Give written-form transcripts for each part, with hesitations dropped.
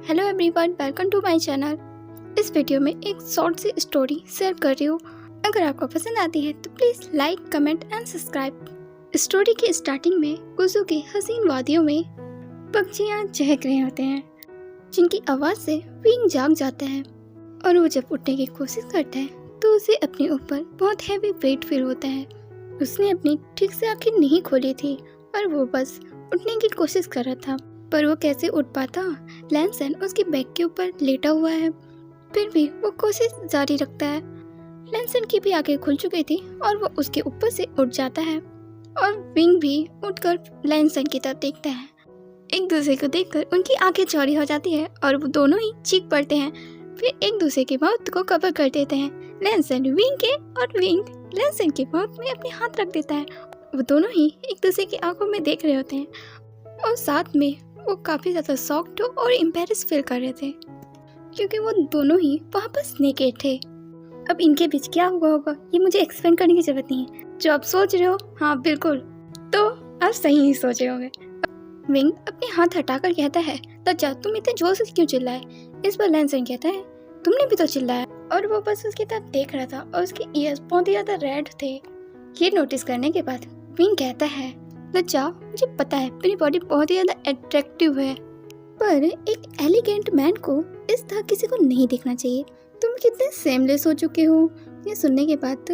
Hello everyone, welcome to my channel. इस video में एक शॉर्ट सी स्टोरी शेयर कर रही हूँ। अगर आपको पसंद आती है तो please like, comment and subscribe. Story की स्टार्टिंग में कुजू की हसीन वादियों में पक्षियाँ चहक रहे होते हैं, जिनकी आवाज़ से विंग जाग जाता है और वो जब उठने की कोशिश करता है तो उसे अपने ऊपर बहुत हैवी वेट फील होता है। उसने अपनी ठीक से आंखें नहीं खोली थी और वो बस उठने की कोशिश कर रहा था, पर वो कैसे उठ पाता। लैंसन उसके बैग के ऊपर लेटा हुआ है, फिर भी वो कोशिश जारी रखता है। लैंसन की भी आंखें खुल चुकी थी और वो उसके ऊपर से उठ जाता है और विंग भी उठकर लैंसन की तरफ देखता है। एक दूसरे को देखकर उनकी आंखें चौड़ी हो जाती है और वो दोनों ही चीख पड़ते हैं, फिर एक दूसरे की माउथ को कवर कर देते हैं। लैंसन विंग के और विंग लैंसन के माउथ में अपने हाथ रख देता है। वो दोनों ही एक दूसरे की आंखों में देख रहे होते हैं और साथ में वो काफ़ी ज़्यादा शॉक्ड और एम्बैरेस फील कर रहे थे, क्योंकि वो दोनों ही वहाँ पर नेकेड थे। अब इनके बीच क्या हुआ होगा ये मुझे एक्सप्लेन करने की जरूरत नहीं है। जो आप सोच रहे हो, हाँ बिल्कुल, तो आप सही ही सोच रहे होंगे। विंग अपने हाथ हटाकर कहता है, लज्जा तुम इतने जोर से क्यों चिल्लाए। इस पर लैंसन कहता है, तुमने भी तो चिल्लाया। और वो बस उसकी तरफ देख रहा था और उसके ईयर्स बहुत ही ज़्यादा रेड थे। ये नोटिस करने के बाद विंग कहता है, लज्जा मुझे पता है मेरी बॉडी बहुत ही ज़्यादा अट्रैक्टिव है, पर एक एलिगेंट मैन को इस तरह किसी को नहीं देखना चाहिए। तुम कितने सेमलेस हो चुके हो। ये सुनने के बाद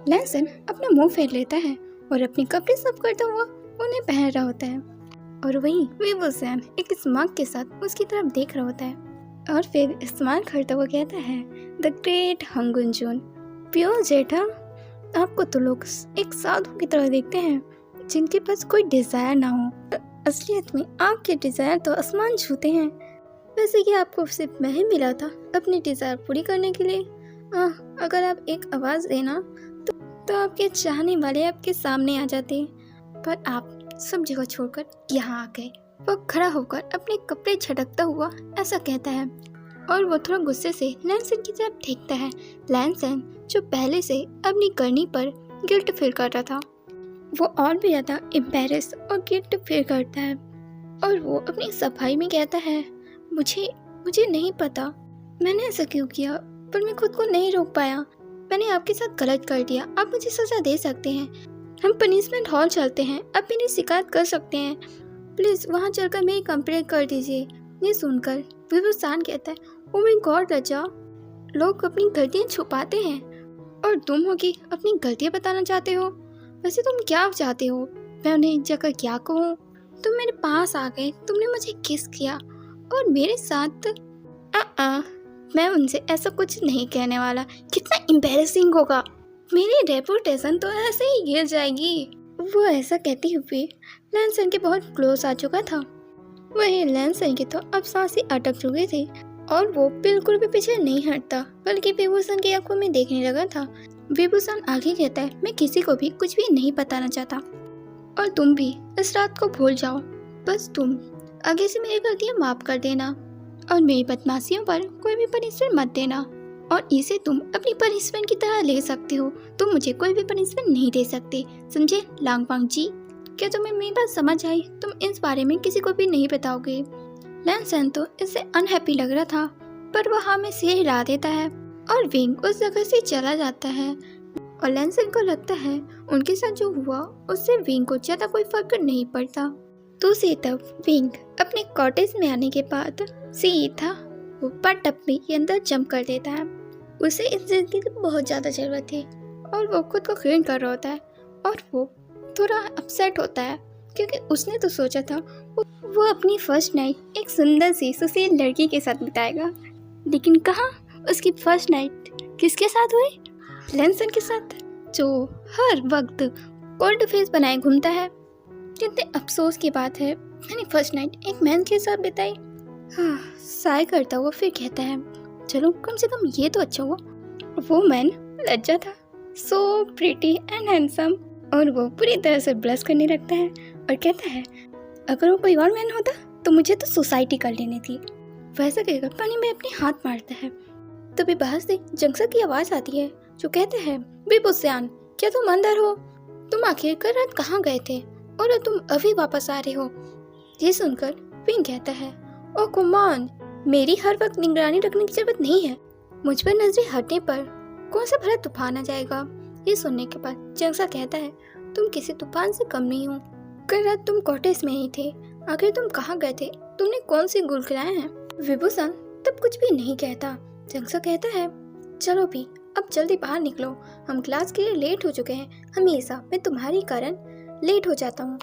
लैंसन अपना मुंह फेर लेता है और अपने कपड़े साफ करता हुआ उन्हें पहन रहा होता है और वहीं विबुसन एक स्मार्ट के साथ उसकी तरफ देख रहा होता है और फिर स्मार्ट करता हुआ कहता है, द ग्रेट हंगुंजून, प्योर जेठा, आपको तो लोग एक साधु की तरह देखते हैं जिनके पास कोई डिजायर ना हो। असलियत में आपके डिजायर तो आसमान छूते हैं। वैसे कि आपको सिर्फ मैं ही मिला था अपनी डिजायर पूरी करने के लिए। अगर आप एक आवाज़ देना तो आपके चाहने वाले आपके सामने आ जाते, पर आप सब जगह छोड़कर यहाँ आ गए। वो खड़ा होकर अपने कपड़े झटकता हुआ ऐसा कहता है और वो थोड़ा गुस्से से लैंसन की तरफ देखता है। लैंसन जो पहले से अपनी करनी पर गिल्ट फील कर रहा था, वो और भी ज़्यादा एम्बैरेस और गिल्ट फील करता है और वो अपनी सफाई में कहता है, मुझे नहीं पता मैंने ऐसा क्यों किया, पर मैं खुद को नहीं रोक पाया। मैंने आपके साथ गलत कर दिया। आप मुझे सज़ा दे सकते हैं। हम पनिशमेंट हॉल चलते हैं, आप मेरी शिकायत कर सकते हैं। प्लीज़ वहाँ चलकर मेरी कंप्लेंट कर दीजिए। ये सुनकर विबुसन कहता है, ओ माय गॉड लज्जा, लोग अपनी गलतियाँ छुपाते हैं और तुम हो कि अपनी गलतियाँ बताना चाहते हो। वैसे तुम क्या चाहते हो, मैं उन्हें जाकर क्या कहूँ। तुम मेरे पास आ गए, तुमने मुझे किस किया और मेरे साथ मैं उनसे ऐसा कुछ नहीं कहने वाला। कितना एम्बैरेसिंग होगा, मेरी रेपुटेशन तो ऐसे ही गिर जाएगी। वो ऐसा कहती हुए लैंसन के बहुत क्लोज आ चुका था। वही लैंसन के तो अब सांसें अटक चुके थे और वो बिल्कुल भी पीछे नहीं हटता, बल्कि विबुसन की आंखों में देखने लगा था। विबुसन आगे कहता है, मैं किसी को भी कुछ भी नहीं बताना चाहता और तुम भी इस रात को भूल जाओ। बस तुम आगे से मेरी गलतियाँ माफ कर देना और मेरी बदमाशियों पर कोई भी पनिशमेंट मत देना, और इसे तुम अपनी पनिशमेंट की तरह ले सकते हो। तुम मुझे कोई भी पनिशमेंट नहीं दे सकते, समझे लांगफांग जी। क्या तुम्हें मेरी बात समझ आई? तुम इस बारे में किसी को भी नहीं बताओगे। लैंसन तो इससे अनहैप्पी लग रहा था, पर वह हाँ में सिर हिला देता है और विंग उस जगह से चला जाता है और लैंसन को लगता है उनके साथ जो हुआ उससे विंग को ज्यादा कोई फर्क नहीं पड़ता। दूसरी तरफ विंग अपने कॉटेज में आने के बाद सीधा वो टप में के अंदर जंप कर देता है। उसे इस जिंदगी की बहुत ज़्यादा ज़रूरत थी और वो खुद को क्लीन कर रहा होता है और वो थोड़ा अपसेट होता है, क्योंकि उसने तो सोचा था वो अपनी फर्स्ट नाइट एक सुंदर सी सुशील लड़की के साथ बिताएगा, लेकिन कहाँ उसकी फर्स्ट नाइट किसके साथ हुई? लैंसन के साथ, जो हर वक्त कोल्ड फेस बनाए घूमता है। कितने अफसोस की बात है, मैंने फर्स्ट नाइट एक मैन के साथ बिताई। हाँ, साय करता हुआ फिर कहता है, चलो कम से कम ये तो अच्छा हुआ। वो मैन लज्जा था, सो प्रिटी एंड हैंडसम, और वो पूरी तरह से ब्लश करने लगता है और कहता है, अगर वो कोई और मैन होता तो मुझे तो सोसाइटी कर लेनी थी। वैसा कहकर पानी में अपने हाथ मारता है, तभी बाहर से जंक्शन की आवाज़ आती है जो कहते हैं, विबुसन, क्या तुम अंदर हो? तुम आखिरकार रात कहाँ गए थे और तुम अभी वापस आ रहे हो? ये सुनकर विंग कहता है, ओ कमान, मेरी हर वक्त निगरानी रखने की जरूरत नहीं है। मुझ पर नजरें हटने पर कौन सा भरा तूफान आ जाएगा। ये सुनने के बाद जंगसा कहता है, तुम किसी तूफान से कम नहीं हो। कल रात तुम कॉटेज में ही थे, आखिर तुम कहाँ गए थे? तुमने कौन सी गुल खिलाए हैं? विभूषण तब कुछ भी नहीं कहता। जंगसा कहता है, चलो भी अब जल्दी बाहर निकलो, हम क्लास के लिए लेट हो चुके हैं। हमेशा मैं तुम्हारे कारण लेट हो जाता हूँ।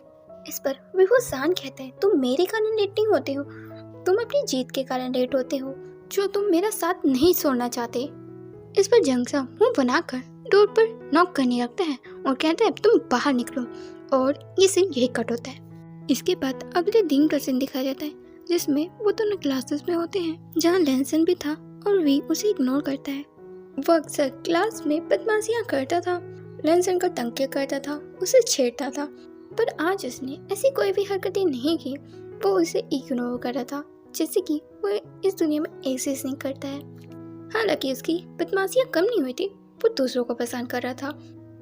इस पर विभूषण कहते हैं, तुम मेरे कारण लेट नहीं होते हो, तुम अपनी जीत के कारण लेट होते हो, जो तुम मेरा साथ नहीं छोड़ना चाहते। इस पर जंगसा मुंह बनाकर डोर पर नॉक करने लगता है और कहता है, तुम बाहर निकलो। और ये सीन यही कट होता है। इसके बाद अगले दिन का सीन दिखाया जाता है, जिसमें वो दोनों क्लासेस में होते हैं, जहाँ लैनसन भी था और वी उसे इग्नोर करता है। वो अक्सर क्लास में बदमाशियाँ करता था, लैनसन को तंग किया करता था, उसे छेड़ता था, पर आज उसने ऐसी कोई भी हरकतें नहीं की। वो उसे इग्नोर कर रहा था, जैसे कि वो इस दुनिया में एक्सिस्ट नहीं करता है। हालांकि उसकी बदमाशियाँ कम नहीं हुई थी, वो दूसरों को पसंद कर रहा था।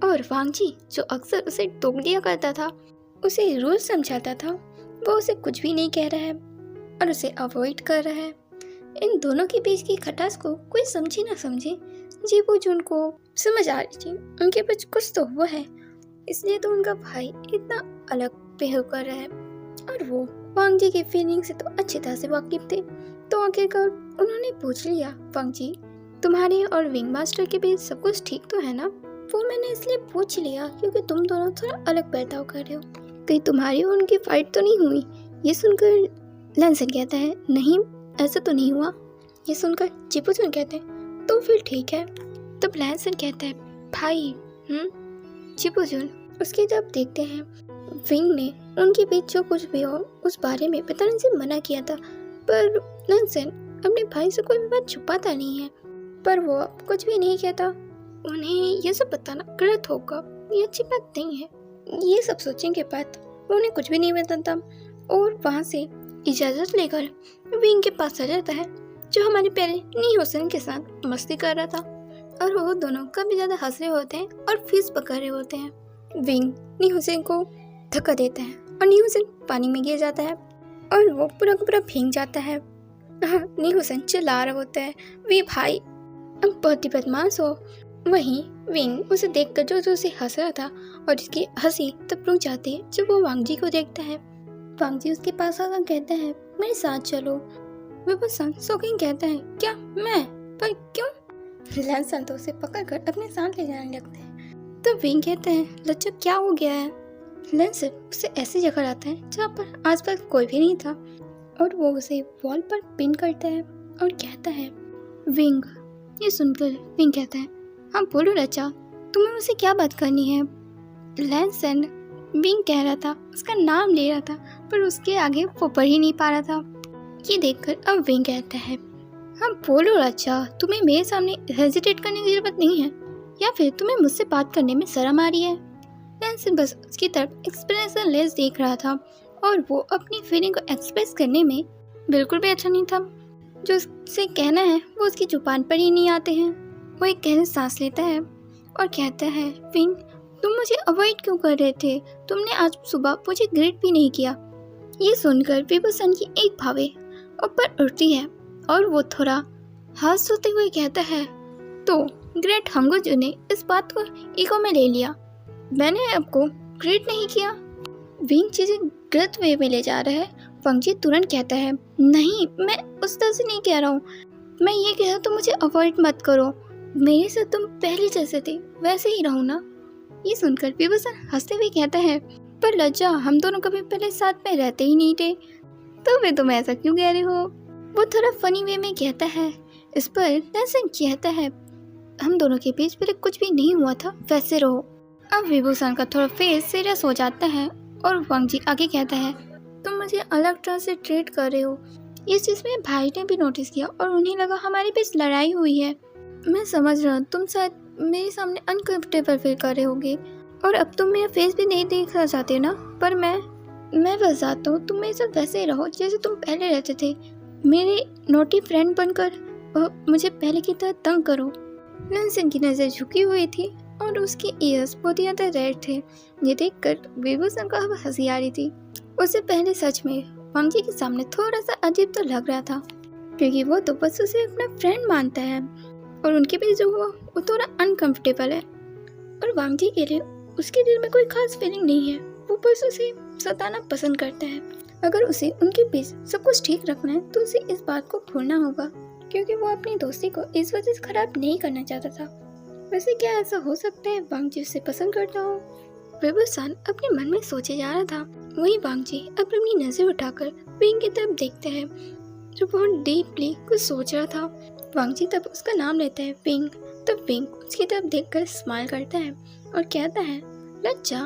और वांगजी जो अक्सर उसे टोक दिया करता था, उसे रूल समझाता था, वो उसे कुछ भी नहीं कह रहा है और उसे अवॉइड कर रहा है। इन दोनों के बीच की खटास को कोई समझे ना समझे, जी वो जो उनको समझ आ रही थी, उनके बीच कुछ तो हुआ है, इसलिए तो उनका भाई इतना अलग बिहेव कर रहा है। और वो वांगजी की फीलिंग से तो अच्छी तरह से वाकिफ थे। तो आखिरकार उन्होंने पूछ लिया, वांगजी तुम्हारे और विंग मास्टर के बीच सब कुछ ठीक तो है ना? वो मैंने इसलिए पूछ लिया क्योंकि तुम दोनों थोड़ा अलग बर्ताव कर रहे हो, कहीं तुम्हारी और उनकी फाइट तो नहीं हुई? ये सुनकर लैनसन कहता है, नहीं ऐसा तो नहीं हुआ। ये सुनकर चिपुचुन कहते हैं, तो फिर ठीक है। तब लैनसन कहता है, भाई चिपुचुन उसकी जब देखते हैं विंग ने उनके बीच जो कुछ भी हो उस बारे में बताने से मना किया था, पर लैनसन अपने भाई से कोई भी बात छुपाता नहीं है, पर वो अब कुछ भी नहीं कहता। उन्हें ये सब बताना गलत होगा, ये अच्छी बात नहीं है। ये सब सोचने के बाद उन्हें कुछ भी नहीं बताता और वहाँ से इजाज़त लेकर विंग के पास आ जाता है, जो हमारे प्यारे नी हुसैन के साथ मस्ती कर रहा था। और वो दोनों काफी ज्यादा हंस रहे होते हैं और फीस पकड़ रहे होते हैं। विंग नी हुसैन को धक्का देता है और नी हुसैन पानी में गिर जाता है और वो पूरा का पूरा भीग जाता है। नी हुसैन चिल्ला रहा होता है, वी भाई अब बहुत ही बदमाश हो। वहीं विंग उसे देखकर जो जो उसे हंस रहा था और इसकी हंसी तब रुक जाती है जब वो वांगजी को देखता है। वांगजी उसके पास आकर कहता है, मेरे साथ चलो। विभूषण शौकीन कहता है, क्या मैं? पर क्यों? लैनसन तो उसे पकड़कर अपने साथ ले जाने लगते हैं। तो विंग कहते हैं, लज्जा क्या हो गया है? लैनसन उसे ऐसी जगह लाता है जहाँ पर आसपास कोई भी नहीं था और वो उसे वॉल पर पिन करता है और कहता है, विंग। ये सुनकर विंग कहता है, हाँ बोलो लज्जा, तुम्हें मुझसे क्या बात करनी है? लैनसन विंग कह रहा था, उसका नाम ले रहा था, पर उसके आगे वो पढ़ ही नहीं पा रहा था। ये देखकर अब विंग कहता है, हाँ बोलो लज्जा, तुम्हें मेरे सामने हेजिटेट करने की जरूरत नहीं है, या फिर तुम्हें मुझसे बात करने में शर्म आ रही है? लैनसन बस उसकी तरफ एक्सप्रेशन लेस देख रहा था और वो अपनी फीलिंग को एक्सप्रेस करने में बिल्कुल भी अच्छा नहीं था। जो उससे कहना है वो उसकी जुबान पर ही नहीं आते हैं। वो एक गहरी सांस लेता है और कहता है, विंग तुम मुझे अवॉइड क्यों कर रहे थे? तुमने आज सुबह मुझे ग्रीट भी नहीं किया। ये सुनकर विभूषण की एक भावे ऊपर उठती है और वो थोड़ा हाथ सोते हुए कहता है, तो ग्रेट हंगुजू ने इस बात को ईगो में ले लिया, मैंने आपको ग्रेट नहीं किया। विंग चीजें गलत वे में ले जा रहा है। वांगजी तुरंत कहता है, नहीं मैं उस तरह से नहीं कह रहा हूँ, मैं ये कह रहा हूँ, तो मुझे अवॉइड मत करो, मेरे से तुम पहले जैसे थे वैसे ही रहो ना। ये सुनकर विभूषण हंसते हुए कहता है, पर लज्जा हम दोनों कभी पहले साथ में रहते ही नहीं थे, तो वे तुम ऐसा क्यों कह रहे हो? वो थोड़ा फनी वे में कहता है। इस पर लैनसन कहता है, हम दोनों के बीच पहले कुछ भी नहीं हुआ था, वैसे रहो। अब विभूषण का थोड़ा फेस सीरियस हो जाता है और वांगजी आगे कहता है, तुम मुझे अलग तरह से ट्रीट कर रहे हो। इस चीज़ में भाई ने भी नोटिस किया और उन्हें लगा हमारे बीच लड़ाई हुई है। मैं समझ रहा हूँ तुम शायद मेरे सामने अनकम्फर्टेबल फील कर रहे होगे और अब तुम मेरा फेस भी नहीं देखना चाहते ना, पर मैं बस चाहता हूँ तुम मेरे साथ वैसे ही रहो जैसे तुम पहले रहते थे, मेरे नोटी फ्रेंड बनकर मुझे पहले की तरह तंग करो। लैनसन की नज़र झुकी हुई थी और उसके ईयर्स बहुत ज़्यादा रेड थे। ये देखकर विभूषण को अब हंसी आ रही थी। उससे पहले सच में वांगजी के सामने थोड़ा सा अजीब तो लग रहा था, क्योंकि वो तो बस उसे अपना फ्रेंड मानता है और उनके बीच जो हुआ वो थोड़ा अनकंफर्टेबल है। और वांग जी के लिए उसके दिल में कोई खास फीलिंग नहीं है, वो बस उसे सताना पसंद करता है। अगर उसे उनके बीच सब कुछ ठीक रखना है तो उसे इस बात को भूलना होगा, क्योंकि वो अपनी दोस्ती को इस वजह से खराब नहीं करना चाहता था। वैसे क्या ऐसा हो सकता है वांग जी उसे पसंद करता हो? विभूषण अपने मन में सोचे जा रहा था। वहीं वांग जी अपनी नजर उठाकर विंग की तरफ देखते हैं, जो बहुत डीपली कुछ सोच रहा था। वांग जी तब उसका नाम लेता है विंग। तब विंग उसकी तरफ देखकर स्माइल करता है और कहता है, लज्जा,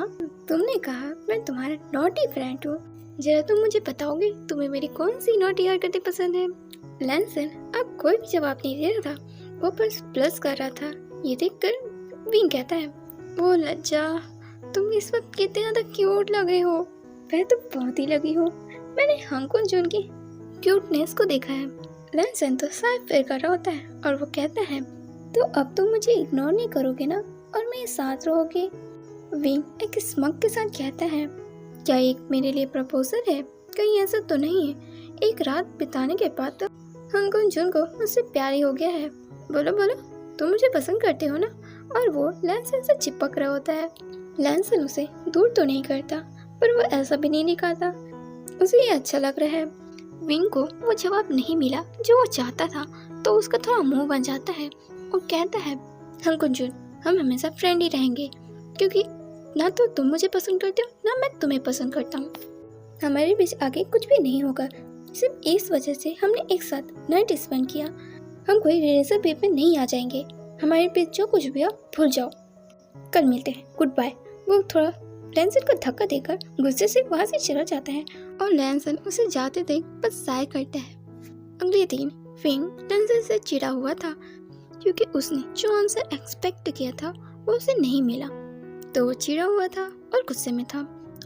तुमने कहा मैं तुम्हारा नॉटी फ्रेंड हूँ, जरा तुम मुझे बताओगे तुम्हें मेरी कौन सी नॉटी हरकतें पसंद है? लैंसन अब कोई भी जवाब नहीं दे रहा था, वो बस प्लस कर रहा था। ये देखकर विंग कहता है, ओ लज्जा, तुम इस वक्त कितने ज्यादा क्यूट लग रहे हो। वह तो बहुत ही लगी हो, मैंने हांगकुन जून की क्यूटनेस को देखा है। लैंसन तो साफ फेर कर रहा होता है और वो कहता है, तो अब तुम मुझे इग्नोर नहीं करोगे ना और मेरे साथ रहोगे? विंग एक स्मग के साथ कहता है, क्या एक मेरे लिए प्रपोजल है? कहीं ऐसा तो नहीं है? एक रात बिताने के बाद तो हांगकुन जून को मुझसे प्यार ही हो गया है। बोलो बोलो, तुम मुझे पसंद करते हो ना? और वो लैंसन से चिपक रहा होता है। लैंसन उसे दूर तो नहीं करता, पर वो ऐसा भी नहीं दिखाता, उसे ये अच्छा लग रहा है। विंग को वो जवाब नहीं मिला जो वो चाहता था, तो उसका थोड़ा मुंह बन जाता है और कहता है, हांगकुन जून, हम हमेशा फ्रेंड ही रहेंगे, क्योंकि ना तो तुम मुझे पसंद करते हो ना मैं तुम्हें पसंद करता हूँ। हमारे बीच आगे कुछ भी नहीं होगा, सिर्फ इस वजह से हमने एक साथ नाइट स्पेंड किया। हम कोई रिलेशनशिप में नहीं आ जाएंगे, हमारे बीच जो कुछ भी हो भूल जाओ, कल मिलते हैं, गुड बाय। वो थोड़ा लैंसन को धक्का देकर गुस्से से वहाँ से चला जाता है और लैंसन उसे जाते देख बस साय करता है। अगले दिन विंग लैंसन से चिढ़ा हुआ था, क्योंकि उसने जो आंसर एक्सपेक्ट किया था वो उसे नहीं मिला, तो वो चिढ़ा हुआ था और गुस्से में था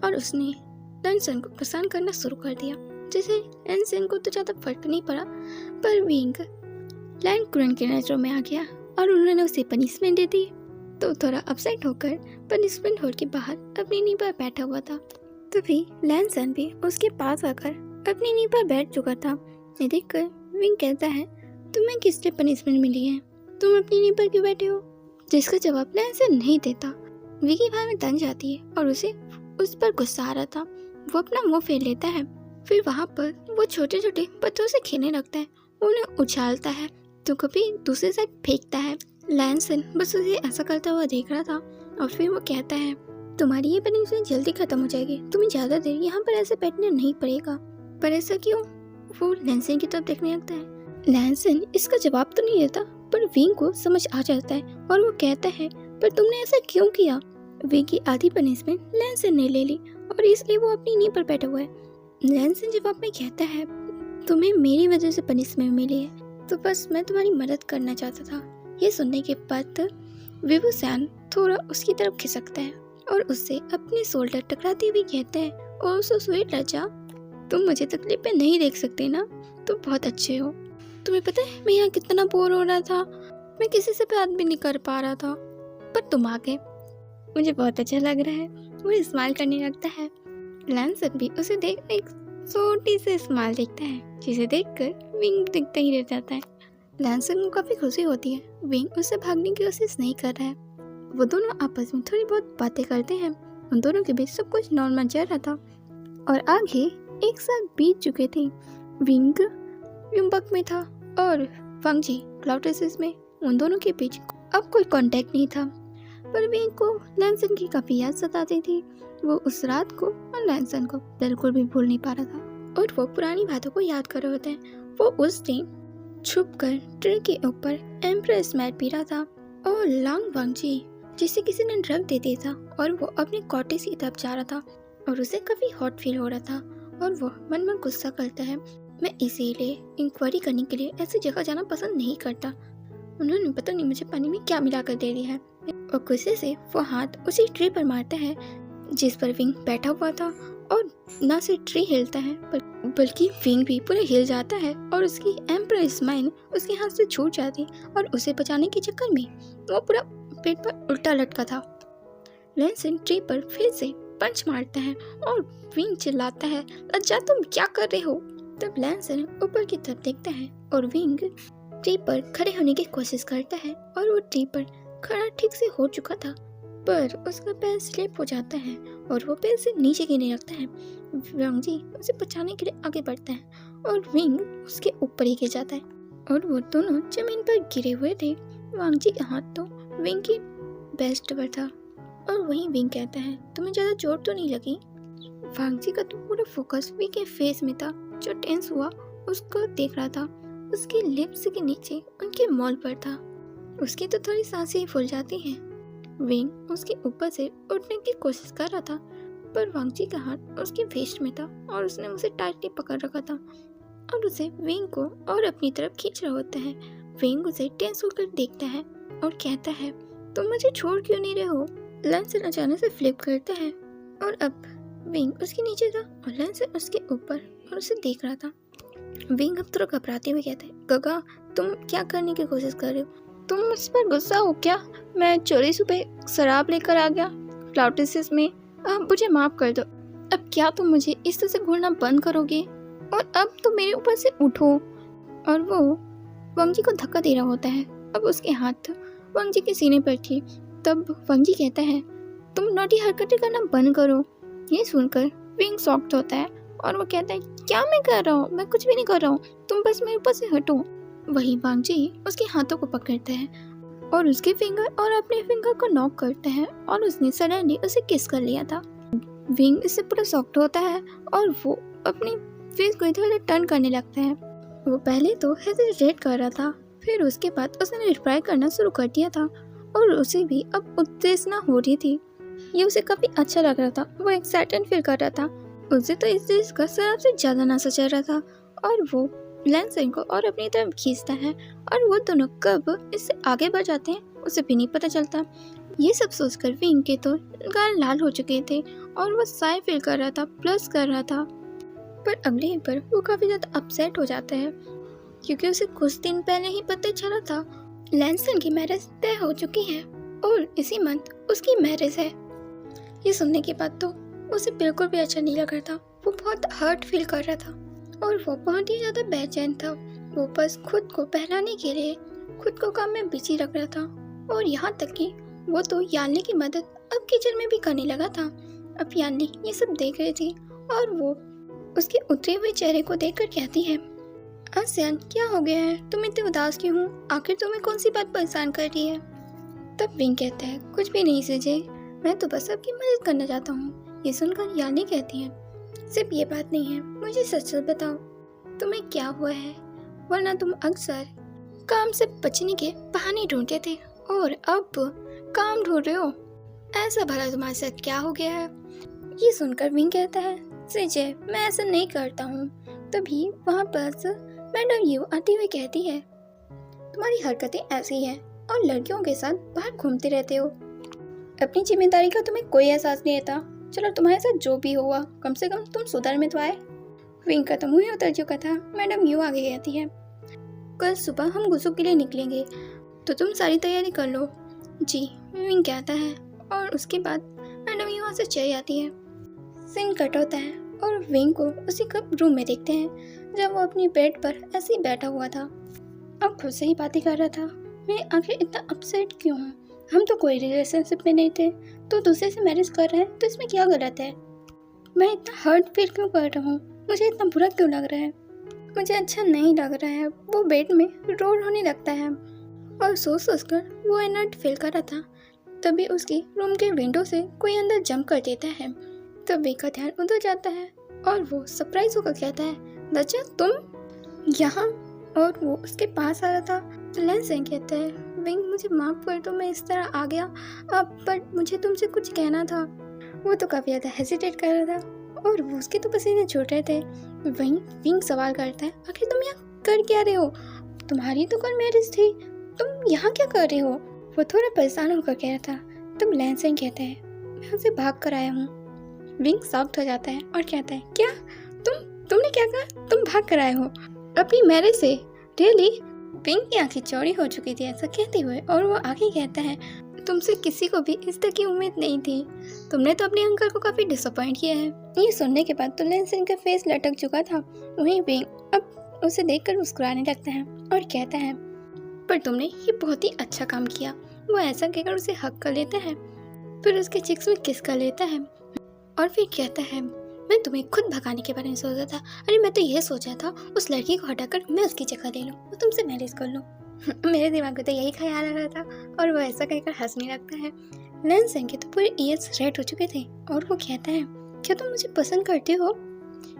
और उसने लैंसन को पसंद करना शुरू कर दिया, जिसे लैंसन को तो ज़्यादा फर्क नहीं पड़ा। पर विंग लैंड कुरन के नजरों में आ गया और उन्होंने उसे पनिशमेंट दे दी, तो थोड़ा अपसेट होकर पनिशमेंट हॉल के बाहर अपनी नींद पर बैठा हुआ था। तभी लैंसन भी उसके पास आकर अपनी नींद पर बैठ चुका था। ये देखकर विंग कहता है, तुम्हें किस लिए पनिशमेंट मिली है? तुम अपनी नींद पर क्यों बैठे हो? जिसका जवाब लैंसन नहीं देता। विकी भाई में तन जाती है और उसे उस पर गुस्सा आ रहा था। वो अपना मुंह फेर लेता है, फिर वहाँ पर वो छोटे छोटे पत्थरों से खेलने लगता है, उन्हें उछालता है तो कभी दूसरी साइड फेंकता है। लैंसन बस उसे ऐसा करता हुआ देख रहा था और फिर वो कहता है, तुम्हारी ये पनिशमेंट जल्दी खत्म हो जाएगी, तुम्हें ज्यादा देर यहाँ पर ऐसे बैठना नहीं पड़ेगा। पर ऐसा क्यों? वो लैंसन की तरफ देखने लगता है। लैंसन इसका जवाब तो नहीं देता, पर विंग को समझ आ जाता है और वो कहता है, पर तुमने ऐसा क्यों किया? विंग की आधी पनिशमेंट लैंसन ने ले ली और इसलिए वो अपनी नींद पर बैठा हुआ है। लैंसन जवाब में कहता है, तुम्हें मेरी वजह से पनिशमेंट मिली है, तो बस मैं तुम्हारी मदद करना चाहता था। ये सुनने के बाद विभूषण थोड़ा उसकी तरफ खिसकता है और उससे अपने शोल्डर टकराते हुए कहते हैं, ओह सो स्वीट लज्जा, तुम मुझे तकलीफ में नहीं देख सकते ना, तुम बहुत अच्छे हो। तुम्हें पता है मैं यहाँ कितना बोर हो रहा था, मैं किसी से बात भी नहीं कर पा रहा था, पर तुम आ गए, मुझे बहुत अच्छा लग रहा है। वो स्माइल करने लगता है। लैंसन भी उसे देख एक छोटी सी स्माइल देखता है, जिसे देखकर विंग दिखता ही रह जाता है। लैंसन को काफी खुशी होती है, विंग उससे भागने की कोशिश नहीं कर रहा है। वो दोनों आपस में थोड़ी बहुत बातें करते हैं। उन दोनों के बीच सब कुछ नॉर्मल चल रहा था और आगे एक साल बीत चुके थे। विंग युम्बक में था और वांग जी क्लाउड रेसेस में। उन दोनों के बीच अब कोई कांटेक्ट नहीं था, पर विंग को लैंसन की काफी याद सताती थी। वो उस रात को और लैंसन को बिल्कुल भी भूल नहीं पा रहा था और वो पुरानी बातों को याद कर रहे होते हैं। वो उस दिन छुपकर ट्रे के ऊपर एम्प्रेस स्मैट पी रहा था और लांग वांग जी जिसे किसी ने ड्रग दे दिया था और वो अपने कॉटेज की तरफ जा रहा था और उसे काफी हॉट फील हो रहा था और वो मन में गुस्सा करता है, मैं इसीलिए इंक्वायरी करने के लिए ऐसी जगह जाना पसंद नहीं करता। उन्होंने पता नहीं मुझे पानी में क्या मिला कर दे दिया है। और गुस्से से वो हाथ उसी ट्री पर मारता है जिस पर विंग बैठा हुआ था और न सिर्फ ट्री हिलता है बल्कि विंग भी पूरा हिल जाता है और उसकी एम्प्रेस स्माइल उसके हाथ से छूट जाती और उसे बचाने के चक्कर में वो पूरा पेट पर उल्टा लटका था। लैंसन ट्री पर फिर से पंच मारता है और विंग चिल्लाता है, लज्जा तुम क्या कर रहे हो? तब लैंसन ऊपर की तरफ देखता है और विंग ट्री पर खड़े होने की कोशिश करता है और वो ट्री पर खड़ा ठीक से हो चुका था, पर उसका पैर स्लिप हो जाता है और वो पैर से नीचे गिरने लगता है। वांग जी उसे बचाने के लिए आगे बढ़ता है और विंग उसके ऊपर ही गिर जाता है और वो दोनों जमीन पर गिरे हुए थे। वांग जी का हाथ तो विंग की बेस्ट पर था और वहीं विंग कहता है, तुम्हें ज़्यादा चोट तो नहीं लगी? वांग जी का तो पूरा फोकस विंग के फेस में था, जो टेंस हुआ उसको देख रहा था। उसके लिप्स के नीचे उनके मॉल पर था। उसकी तो थोड़ी सांसें फूल जाती हैं। विंग उसके ऊपर से उठने की कोशिश कर रहा था, पर वांग जी का हाथ उसके वेस्ट में था और उसने उसे टाइटली पकड़ रखा था और उसे विंग को और अपनी तरफ खींच रहा होता है। विंग उसे टेंस होकर देखता है और कहता है, तुम मुझे छोड़ क्यों नहीं रहे हो? लैंसन अचानक से फ्लिप करता है और अब विंग उसके नीचे था और लैंसन उसके ऊपर और उसे देख रहा था। विंग अब थोड़ा घबराते हुए कहता है, गगा तुम क्या करने की कोशिश कर रहे हो? तुम मुझ पर गुस्सा हो क्या? मैं चोरी सुबह शराब लेकर आ गया फ्लाउटिसिस में। अब मुझे माफ कर दो। अब क्या तुम मुझे इस तरह से घूरना बंद करोगे? और अब तुम मेरे ऊपर से उठो। और वो वांग जी को धक्का दे रहा होता है। अब उसके हाथ वांग जी के सीने पर थी। तब वांग जी कहता है, तुम नोटी हरकतें करना बंद करो। ये सुनकर विंग शॉक्ड होता है और वो कहता है, क्या मैं कर रहा हूँ? मैं कुछ भी नहीं कर रहा हूँ, तुम बस मेरे ऊपर से हटो। वही वांग जी उसके हाथों को पकड़ते हैं और उसके फिंगर और अपने फिंगर को नॉक करते हैं और उसने सडनली उसे किस कर लिया था। विंग इससे पूरा शॉक्ड होता है और वो अपनी फेस को इधर उधर टर्न करने लगता है। वो पहले तो हेजिटेट कर रहा था, फिर उसके बाद उसने रिप्लाई करना शुरू कर दिया था और उसे भी अब उत्तेजना हो रही थी। ये उसे काफी अच्छा लग रहा था। वो एक्साइटेड फील कर रहा था। उसे तो इस चीज का शराब से ज्यादा नशा चढ़ रहा था और वो लैंसन को और अपनी तरफ खींचता है और वो दोनों कब इससे आगे बढ़ जाते हैं उसे भी नहीं पता चलता। ये सब सोचकर विंग के तो गाल लाल हो चुके थे और वो साय फील कर रहा था, प्लस कर रहा था। पर अगले ही पर वो काफी ज्यादा अपसेट हो जाता है क्योंकि उसे कुछ दिन पहले ही पता चला था लैंसन की मैरिज तय हो चुकी है और इसी मंथ उसकी मैरिज है। ये सुनने के बाद तो उसे बिल्कुल भी अच्छा नहीं लग रहा था। वो बहुत हर्ट फील कर रहा था और वो बहुत ही ज्यादा बेचैन था। वो बस खुद को बहलाने के लिए खुद को काम में बिजी रख रहा था और यहाँ तक कि वो तो यान्नी की मदद अब किचन में भी करने लगा था। अब यान्नी ये सब देख रही थी और वो उसके उतरे हुए चेहरे को देखकर कहती है, आसियान क्या हो गया है? तुम इतने उदास क्यों हो? आखिर तुम्हें कौन सी बात परेशान कर रही है? तब विंग कहता है, कुछ भी नहीं सीजे, मैं तो बस आपकी मदद करना चाहता हूँ। ये सुनकर यानी कहती है, सिर्फ ये बात नहीं है, मुझे सच सच बताओ तुम्हें क्या हुआ है? वरना तुम अक्सर काम से बचने के बहाने ढूंढते थे और अब काम ढूंढ रहे हो। ऐसा भला तुम्हारे साथ क्या हो गया है? ये सुनकर विंग कहता है, सीजे मैं ऐसा नहीं करता हूँ। तभी वहाँ पर मैडम यू आती हुई कहती है, तुम्हारी हरकतें ऐसी हैं और लड़कियों के साथ बाहर घूमते रहते हो। अपनी जिम्मेदारी का तुम्हें कोई एहसास नहीं रहता। चलो तुम्हारे साथ जो भी हुआ कम से कम तुम सुधर में तो आए। विंग का तो मुँह ही उतर चुका था। मैडम यू आगे कहती है, कल सुबह हम गुजू के लिए निकलेंगे तो तुम सारी तैयारी कर लो। जी विंग कहता है और उसके बाद मैडम यू वहाँ से चली आती है। सीन कट होता है और विंग को उसी कब रूम में देखते हैं जब वो अपनी बेड पर ऐसे ही बैठा हुआ था। अब खुद से ही बातें कर रहा था, मैं आखिर इतना अपसेट क्यों हूँ? हम तो कोई रिलेशनशिप में नहीं थे, तो दूसरे से मैरिज कर रहे हैं तो इसमें क्या गलत है? मैं इतना हर्ट फील क्यों कर रहा हूँ? मुझे इतना बुरा क्यों लग रहा है? मुझे अच्छा नहीं लग रहा है। वो बेड में रोल होने लगता है और सोच सोच कर वो इनर्ट फील कर रहा था। तभी उसकी रूम के विंडो से कोई अंदर जंप कर देता है। तब वे का ध्यान उधर जाता है और वो सरप्राइज होकर कहता है, बच्चा तुम यहाँ? और वो उसके पास आ रहा था। तो लैंसन कहता है, विंग मुझे माफ कर दो, मैं इस तरह आ गया पर मुझे तुमसे कुछ कहना था। वो तो काफ़ी ज़्यादा हेजिटेट कर रहा था और वो उसके तो पसीने छूट रहे थे। विंग सवाल करता है, आखिर तुम यहाँ कर क्या रहे हो? तुम्हारी तो कल मैरिज थी, तुम यहाँ क्या कर रहे हो? वो थोड़ा परेशान होकर कह रहा था। तब लैंसन कहता है, मैं उसे भाग कर आया हूँ। विंग शॉक्ड हो जाता है और कहता है, क्या तुमने क्या कहा? तुम भाग कर आए हो अपनी मैरिज से? रियली? विंग की आंखें चौड़ी हो चुकी थी ऐसा कहते हुए और वो आगे कहता है, तुमसे किसी को भी इस तक की उम्मीद नहीं थी। तुमने तो अपने अंकल को काफ़ी डिसअपॉइंट किया है। ये सुनने के बाद तो लैंसन का फेस लटक चुका था। वहीं विंग अब उसे देखकर मुस्कुराने लगता है और कहता है, पर तुमने ये बहुत ही अच्छा काम किया। वो ऐसा कहकर उसे हक कर लेता है, फिर उसके चिक्स में किस कर लेता है और फिर कहता है, मैं तुम्हें खुद भगाने के बारे में सोचा था। अरे मैं तो ये सोचा था उस लड़की को हटाकर मैं उसकी जगह ले लूँ और तुमसे मैरिज कर लूँ। मेरे दिमाग में तो यही ख्याल आ रहा था। और वो ऐसा कहकर हंसने लगता है। लैंसन के तो पूरे ईयर्स रेड हो चुके थे और वो कहता है, क्या तुम मुझे पसंद करते हो?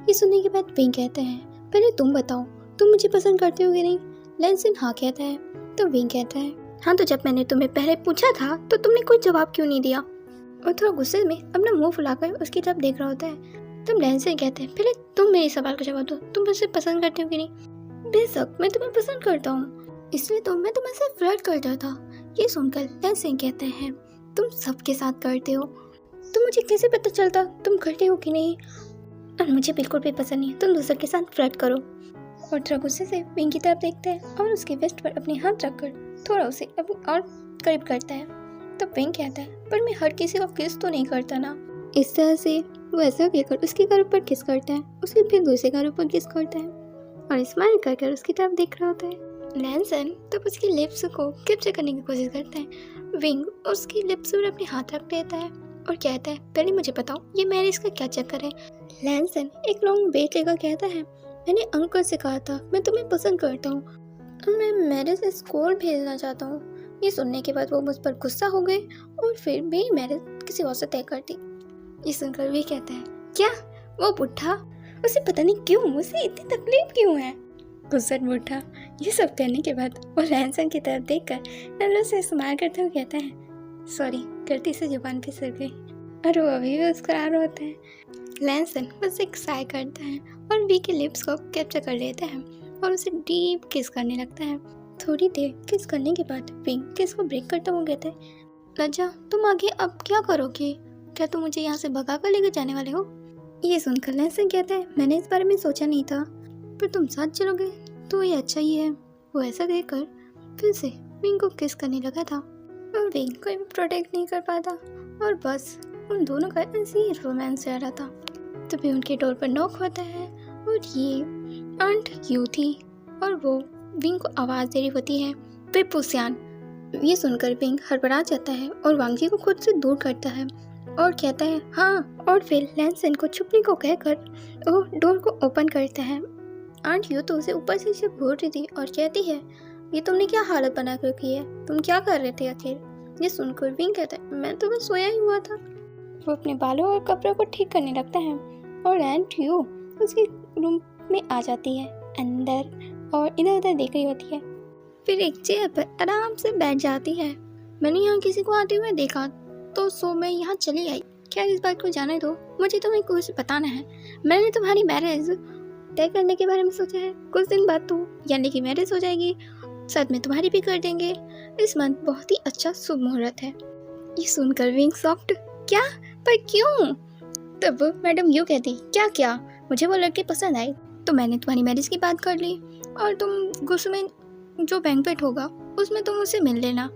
ये सुनने के बाद विंग कहता है, पहले तुम बताओ तुम मुझे पसंद करते हो कि नहीं? लैंसन हाँ कहता है। तो विंग कहता है, हाँ तो जब मैंने तुम्हें पहले पूछा था तो तुमने कोई जवाब क्यों नहीं दिया? और थोड़ा गुस्से में अपना मुंह फुलाकर उसकी तरफ देख रहा होता है। तब लैंसन कहते हैं, पहले तुम मेरे सवाल का जवाब दो, तुम मुझे पसंद करते हो कि नहीं? बेशक मैं तुम्हें पसंद करता हूँ, इसलिए तो मैं तुमसे फ्लर्ट करता था। ये सुनकर लैंसन कहते हैं, तुम सबके साथ करते हो, तो मुझे कैसे पता चलता तुम करते हो कि नहीं? और मुझे बिल्कुल भी पसंद नहीं तुम दूसरे के साथ फ्लर्ट करो। और थोड़ा गुस्से से विंग की तरफ देखता है और उसके वेस्ट पर अपने हाथ रखकर थोड़ा उसे अपनी और करीब करता है। तो विंग कहता है, पर मैं हर किसी को किस तो नहीं करता ना। इस तरह से वो ऐसा कहकर उसके गालों पर किस करता है, उसके फिर दूसरे गालों पर किस करता है और स्माइल कर उसकी तरफ देख रहा होता है। लैंसन तब उसकी लिप्स को कैप्चर करने की कोशिश करता है। विंग उसकी लिप्स पर अपने हाथ रख देता है और कहता है, पहले मुझे बताओ ये मैरिज का क्या चक्कर है? लैंसन एक लॉन्ग वेट लेकर कहता है, मैंने अंकल से कहा था मैं तुम्हें पसंद करता हूँ और मैं मैरिज स्कूल भेजना चाहता हूँ। ये सुनने के बाद वो मुझ पर गुस्सा हो गए और फिर मेरी मैरिज किसी और से तय कर दी। ये सुनकर भी कहता है, क्या वो बुढ़ा? उसे पता नहीं क्यों मुझसे इतनी तकलीफ क्यों है? गुस्सा बुढ़ा। ये सब कहने के बाद वो लैंसन की तरफ देखकर नल्लो से इस्तेमाल करते हुए कहता है, सॉरी, गलती से जुबान फिसल गई। और वो अभी भी मुस्कुरा रहा होता है। लैंसन बस एक साय करता है और वी के लिप्स को कैप्चर कर लेता है और उसे डीप किस करने लगता है। थोड़ी देर किस करने के बाद विंग किस को ब्रेक करता हुआ कहता है, लज्जा तुम आगे अब क्या करोगे? क्या तुम मुझे यहाँ से भगा कर लेकर जाने वाले हो? ये सुनकर लैंसन कहता है, मैंने इस बारे में सोचा नहीं था, पर तुम साथ चलोगे तो ये अच्छा ही है। वो ऐसा कहकर फिर से विंग को किस करने लगा था और विंग कोई भी प्रोटेक्ट नहीं कर पाता और बस उन दोनों का ऐसे ही रोमांस चल रहा था। तभी उनके डोर पर नॉक होता है और ये आंट यू थी और वो विंग को आवाज़ दे रही होती है, पेपुसियान। ये सुनकर विंग हड़बड़ा जाता है और वांगजी को खुद से दूर करता है और कहता है हाँ, और फिर लैंसन को छुपने को कहकर वो डोर को ओपन करता है। आंट यू तो उसे ऊपर से घूर रही थी और कहती है, ये तुमने क्या हालत बना कर रखी है? तुम क्या कर रहे थे आखिर? ये सुनकर विंग कहता है, मैं तो बस सोया ही हुआ था। वो अपने बालों और कपड़ों को ठीक करने लगता है और आंट यू उसके रूम में आ जाती है अंदर और इधर उधर देख रही होती है। फिर एक चेयर पर आराम से बैठ जाती है। मैंने यहाँ किसी को आते हुए देखा तो सो मैं यहाँ चली आई। क्या इस बात को जाने दो, मुझे तुम्हें कुछ बताना है। मैंने तुम्हारी मैरिज तय करने के बारे में सोचा है। कुछ दिन बाद तो यानी कि मैरिज हो जाएगी, साथ में तुम्हारी भी कर देंगे। इस मंथ बहुत ही अच्छा शुभ मुहूर्त है। ये सुनकर विंग सॉफ्ट, क्या? पर क्यों? तब मैडम यू कहती, क्या मुझे वो लड़की पसंद आई तो मैंने तुम्हारी मैरिज की बात कर ली और तुम गुस्से में जो बैंक्वेट होगा उसमें तुम मुझसे मिल लेना।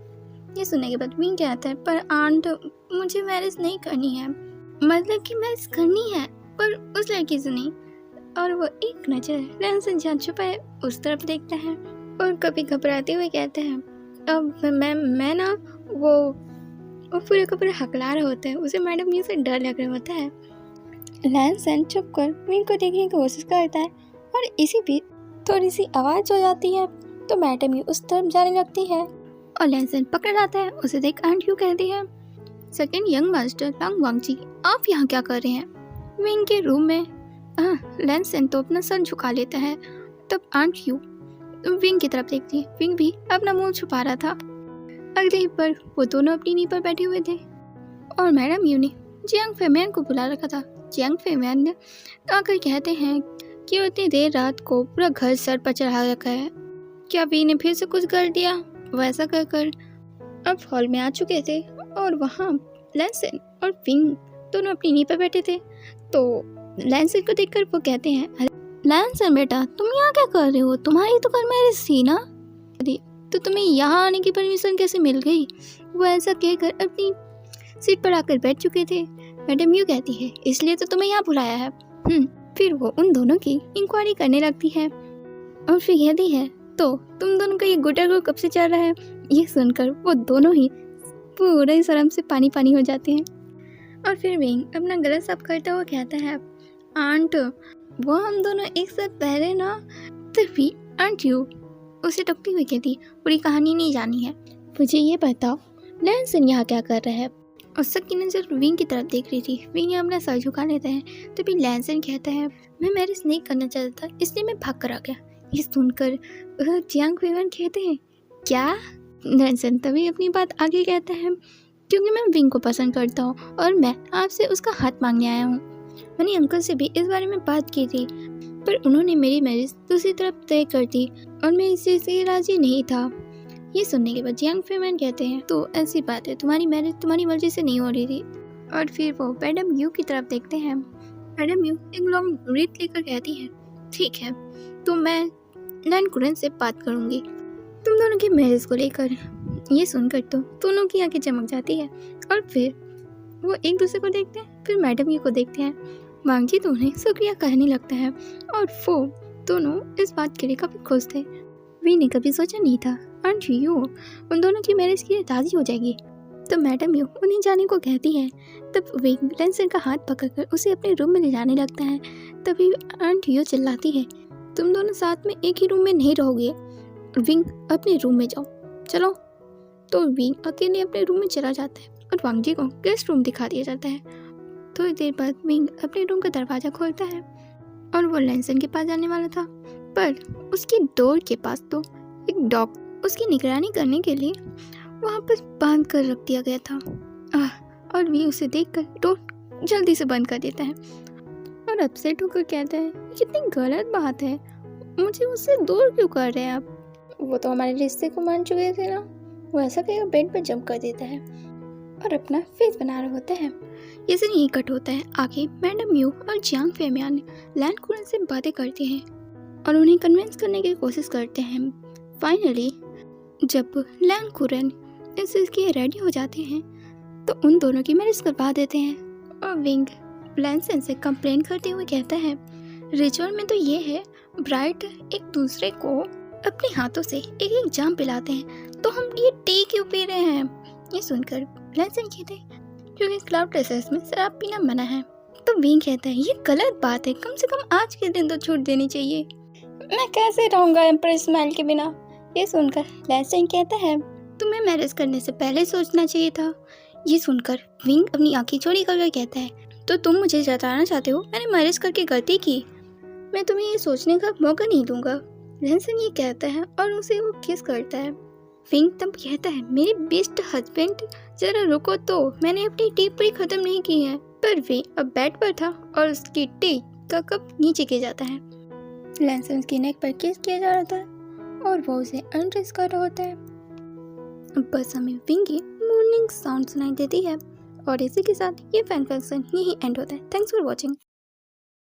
ये सुनने के बाद विंग कहता है, पर आंट मुझे मैरिज नहीं करनी है, मतलब कि मैरिज करनी है पर उस लड़की से नहीं। और वो एक नज़र लैंसन जहाँ छुपा है उस तरफ देखता है और कभी घबराते हुए कहते हैं, अब मैं ना वो पूरे का पूरा हकला रहा होता है। उसे मैडम यू से डर लग रहा होता है। लैंसन चुप कर विंग को देखने की कोशिश करता है और इसी बीच थोड़ी सी आवाज़ हो जाती है तो मैडम यू उस तरफ जाने लगती है और लैंसन पकड़ आता है। उसे देख आंट यू कहती है, सेकंड यंग मास्टर लांग वांगजी, आप यहाँ क्या कर रहे हैं? विंग के रूम में। लैंसन तो अपना सर झुका लेता है। तब आंट यू विंग की तरफ देखती है। विंग भी अपना मुंह छुपा रहा था। अगले ही पर वो दोनों अपनी नींद पर बैठे हुए थे और मैडम यू ने जियांग फेमियन को बुला रखा था। जियांग फेमियन आकर कहते हैं कि उतनी देर रात को पूरा घर सर पर चढ़ा रखा है, क्या वी ने फिर से कुछ कर दिया? वैसा कर अब हॉल में आ चुके थे और वहाँ लैंसन और विंग दोनों अपनी नींद पर बैठे थे। तो लैंसन को देखकर वो कहते हैं, अरे लैंसन बेटा तुम यहाँ क्या कर रहे हो? तुम्हारी तो कल मैरिज थी ना, तो तुम्हें यहाँ आने की परमिशन कैसे मिल गई? वो ऐसा कहकर अपनी सीट पर आकर बैठ चुके थे। मैडम यू कहती है, इसलिए तो तुम्हें यहाँ बुलाया है। फिर वो उन दोनों की इंक्वायरी करने लगती है और फिर कहती है, तो तुम दोनों का ये गुटर कब से चल रहा है? ये सुनकर वो दोनों ही पूरे ही शर्म से पानी पानी हो जाते हैं। और फिर विंग अपना गला साफ करता हुआ कहता है, आंट वो हम दोनों एक साथ पहले ना, तभी आंट यू उसे टकती हुई कहती, पूरी कहानी नहीं जानी है, मुझे ये बताओ लैंसन यहाँ क्या कर रहा है? और सबकी नज़र विंग की तरफ देख रही थी। विंग अपना सर झुका लेता है, तभी लैंसन कहता है, मैं मैरिज नहीं करना चाहता था, इसलिए मैं भाग कर आ गया। ये सुनकर जियांग फेवन कहते हैं, क्या? लैंसन तभी अपनी बात आगे कहता है, क्योंकि मैं विंग को पसंद करता हूँ और मैं आपसे उसका हाथ मांगने आया हूँ। मैंने अंकल से भी इस बारे में बात की थी, पर उन्होंने मेरी मैरिज दूसरी तरफ तय कर दी और मैं इस चीज़ से राजी नहीं था। ये सुनने के बाद जियांग फेमैन कहते हैं, तो ऐसी बात है, तुम्हारी मैरिज तुम्हारी मर्जी से नहीं हो रही थी। और फिर वो मैडम यू की तरफ देखते हैं। मैडम यू एक लॉन्ग ब्रीथ लेकर कहती है, ठीक है, तो मैं लैन कुरन से बात करूँगी तुम दोनों की मैरिज को लेकर। ये सुनकर तो दोनों की आंखें चमक जाती है और फिर वो एक दूसरे को देखते हैं, फिर मैडम यू को देखते हैं। वांग तो उन्हें शुक्रिया कहने लगता है और वो दोनों इस बात के लिए काफ़ी खुश थे। वी ने कभी सोचा नहीं था आंट यू उन दोनों की मैरिज के लिए राजी हो जाएगी। तो मैडम यू उन्हें जाने को कहती है। तब विंग लैंसन का हाथ पकड़कर उसे अपने रूम में ले जाने लगता है। तभी आंट यू चिल्लाती है, तुम दोनों साथ में एक ही रूम में नहीं रहोगे, विंग अपने रूम में जाओ, चलो। तो विंग अकेले अपने रूम में चला जाता है और वांग जी को गेस्ट रूम दिखा दिया जाता है। थोड़ी देर बाद विंग अपने रूम का दरवाज़ा खोलता है और वो लैंसन के पास जाने वाला था, पर उसकी डोर के पास तो एक डॉग उसकी निगरानी करने के लिए वहाँ पर बांध कर रख दिया गया था। और वी उसे देखकर डोर जल्दी से बंद कर देता है और अपसेट होकर कहता है, कितनी गलत बात है, मुझे उससे दूर क्यों कर रहे हैं आप? वो तो हमारे रिश्ते को मान चुके थे ना। वो ऐसा कहीं बेड पर जंप कर देता है और अपना फेस बना रहा होता है। ये सीन यही कट होता है। आगे मैडम यू और जियांग फेमियान लैन कुरन से बातें करते हैं और उन्हें कन्विंस करने की कोशिश करते हैं। फाइनली जब लैन कुरन इस चीज़ के रेडी हो जाते हैं तो उन दोनों की मैरिज करवा देते हैं। और विंग लैंसन से कंप्लेन करते हुए कहता है, रिचुअल में तो ये है, ब्राइड एक दूसरे को अपने हाथों से एक एक जाम पिलाते हैं, तो हम ये टी क्यों पी रहे हैं? ये सुनकर लैंसन कहते हैं, क्योंकि क्लाउड ड्रेसेस में शराब पीना मना है। तो विंग कहता है, ये गलत बात है, कम से कम आज के दिन तो छूट देनी चाहिए। मैं कैसे रहूँगा एम्प्रेस स्माइल के बिना? ये सुनकर लैंसन कहता है, तुम्हें मैरिज करने से पहले सोचना चाहिए था। ये सुनकर विंग अपनी आंखें चौड़ी करके कहता है, तो तुम मुझे जताना चाहते हो मैंने मैरिज करके गलती की? मैं तुम्हें ये सोचने का मौका नहीं दूंगा। लैंसन ये कहता है और उसे वो किस करता है। विंग तब कहता है, मेरे बेस्ट हस्बैंड जरा रुको तो, मैंने अपनी टी पूरी खत्म नहीं की है। पर विंग अब बेड पर था और उसकी टी का कप नीचे गिर जाता है। लैंसन उसकी नेक पर किस किया जा रहा था और वो उसे अनड्रेस कर रहा होता है। बस हमें विंग की मॉर्निंग साउंड सुनाई देती है और इसी के साथ ये फैन फंक्शन यही एंड होता है। Thanks for watching.